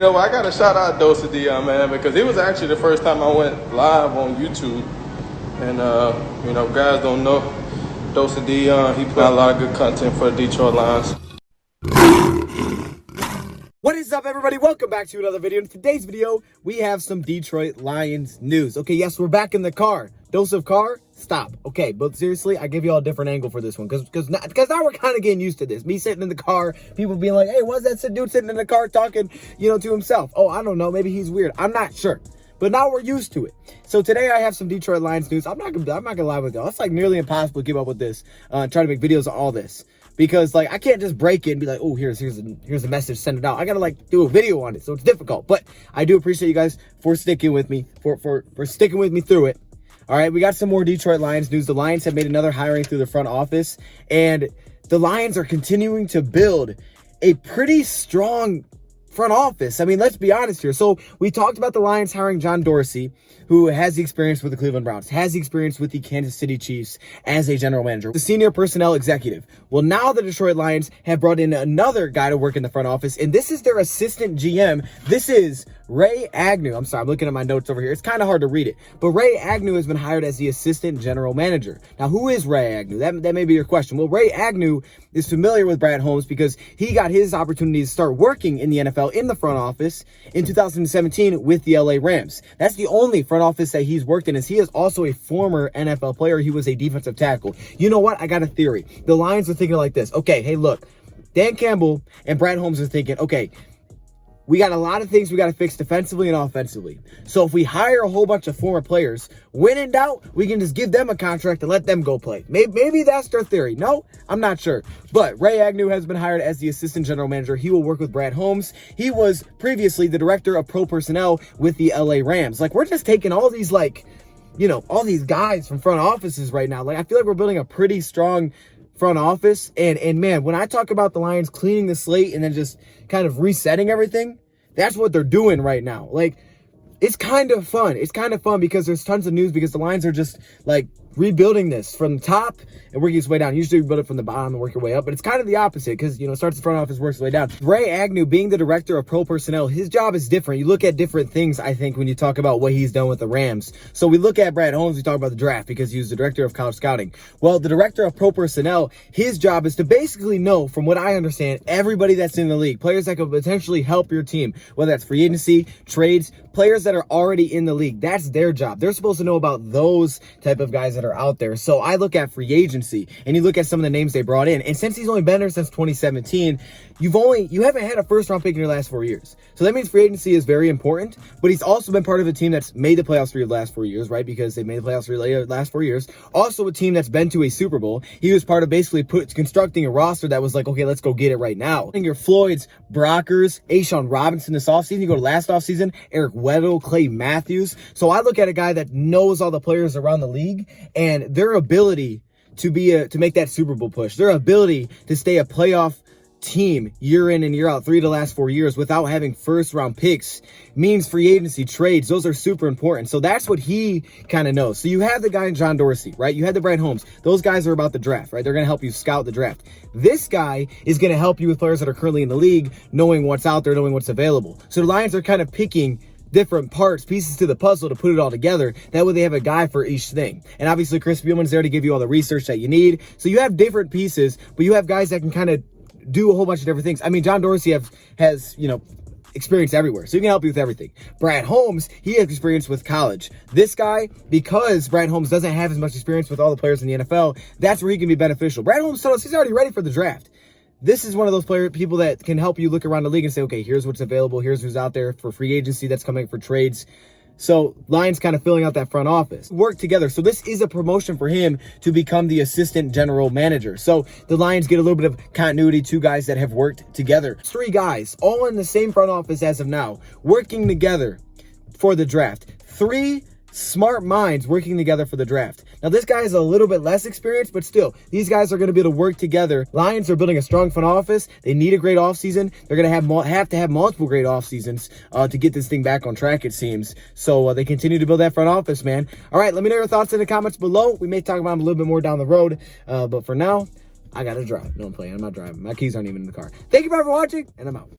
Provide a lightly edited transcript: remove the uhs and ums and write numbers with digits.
I got to shout out DoseOfDion, man, because it was actually the first time I went live on YouTube. And, guys don't know, DoseOfDion, he put out a lot of good content for the Detroit Lions. What is up, everybody? Welcome back to another video. In today's video, we have some Detroit Lions news. Okay, yes, we're back in the car. Dose of car, stop. Okay, but seriously, I give you all a different angle for this one because now we're kind of getting used to this. Me sitting in the car, people being like, hey, what's that dude sitting in the car talking, to himself? Oh, I don't know. Maybe he's weird. I'm not sure. But now we're used to it. So today I have some Detroit Lions news. I'm not gonna lie with y'all. It's like nearly impossible to keep up with this, trying to make videos on all this. Because I can't just break it and be like, oh, here's a message, send it out. I gotta do a video on it, so it's difficult. But I do appreciate you guys for sticking with me, for sticking with me through it. All right, we got some more Detroit Lions news. The Lions have made another hiring through the front office, and the Lions are continuing to build a pretty strong front office. I mean, let's be honest here. So we talked about the Lions hiring John Dorsey, who has the experience with the Cleveland Browns, has the experience with the Kansas City Chiefs as a general manager, the senior personnel executive. Well, now the Detroit Lions have brought in another guy to work in the front office, and this is their assistant GM. This is Ray Agnew. I'm sorry, I'm looking at my notes over here. It's kind of hard to read it, but Ray Agnew has been hired as the assistant general manager. Now, who is Ray Agnew? That may be your question. Well, Ray Agnew is familiar with Brad Holmes because he got his opportunity to start working in the NFL in the front office in 2017 with the LA Rams. That's the only front office that he's worked in, as he is also a former NFL player. He was a defensive tackle. You know what? I got a theory. The Lions are thinking like this. Okay, hey, look, Dan Campbell and Brad Holmes are thinking, okay, we got a lot of things we got to fix defensively and offensively. So if we hire a whole bunch of former players, when in doubt, we can just give them a contract and let them go play. Maybe that's their theory. No, I'm not sure. But Ray Agnew has been hired as the assistant general manager. He will work with Brad Holmes. He was previously the director of pro personnel with the LA Rams. We're just taking all these, all these guys from front offices right now. I feel like we're building a pretty strong front office. And man, when I talk about the Lions cleaning the slate and then just kind of resetting everything, that's what they're doing right now. It's kind of fun. It's kind of fun because there's tons of news because the Lions are just rebuilding this from the top and working its way down. Usually we build it from the bottom and work your way up, but it's kind of the opposite because, it starts the front office, works its way down. Ray Agnew, being the director of pro personnel, his job is different. You look at different things, I think, when you talk about what he's done with the Rams. So we look at Brad Holmes, we talk about the draft because he was the director of college scouting. Well, the director of pro personnel, his job is to basically know, from what I understand, everybody that's in the league, players that could potentially help your team, whether that's free agency, trades, players that are already in the league. That's their job. They're supposed to know about those type of guys that are out there. So I look at free agency and you look at some of the names they brought in, and since he's only been there since 2017, you haven't had a first round pick in your last 4 years. So that means free agency is very important, but he's also been part of a team that's made the playoffs 3 of the last 4 years, right? Because they made the playoffs 3 of the last 4 years. Also a team that's been to a Super Bowl. He was part of basically constructing a roster that was like, okay, let's go get it right now. I think your Floyds, Brockers, Ashawn Robinson this offseason. You go to last offseason, Eric Weddle, Clay Matthews. So I look at a guy that knows all the players around the league and their ability to make that Super Bowl push, their ability to stay a playoff team year in and year out 3 of the last 4 years without having first round picks means free agency, trades. Those are super important. So that's what he kind of knows. So you have the guy in John Dorsey, right? You had the Brad Holmes. Those guys are about the draft, right? They're going to help you scout the draft. This guy is going to help you with players that are currently in the league, knowing what's out there, knowing what's available. So the Lions are kind of picking different pieces to the puzzle to put it all together. That way they have a guy for each thing. And obviously Chris Spielman's there to give you all the research that you need. So you have different pieces, but you have guys that can kind of do a whole bunch of different things. I mean, John Dorsey has experience everywhere, so he can help you with everything. Brad Holmes, he has experience with college. This guy, because Brad Holmes doesn't have as much experience with all the players in the NFL, that's where he can be beneficial. Brad Holmes told us he's already ready for the draft. This is one of those people that can help you look around the league and say, okay, here's what's available. Here's who's out there for free agency that's coming for trades. So Lions kind of filling out that front office. Work together. So this is a promotion for him to become the assistant general manager. So the Lions get a little bit of continuity, 2 guys that have worked together. 3 guys, all in the same front office as of now, working together for the draft. 3 smart minds working together for the draft. Now, this guy is a little bit less experienced, but still, these guys are going to be able to work together. Lions are building a strong front office. They need a great offseason. They're going to have to have multiple great off seasons to get this thing back on track, it seems. So they continue to build that front office, man. All right, let me know your thoughts in the comments below. We may talk about them a little bit more down the road, but for now, I got to drive. No, I'm playing. I'm not driving. My keys aren't even in the car. Thank you for watching, and I'm out.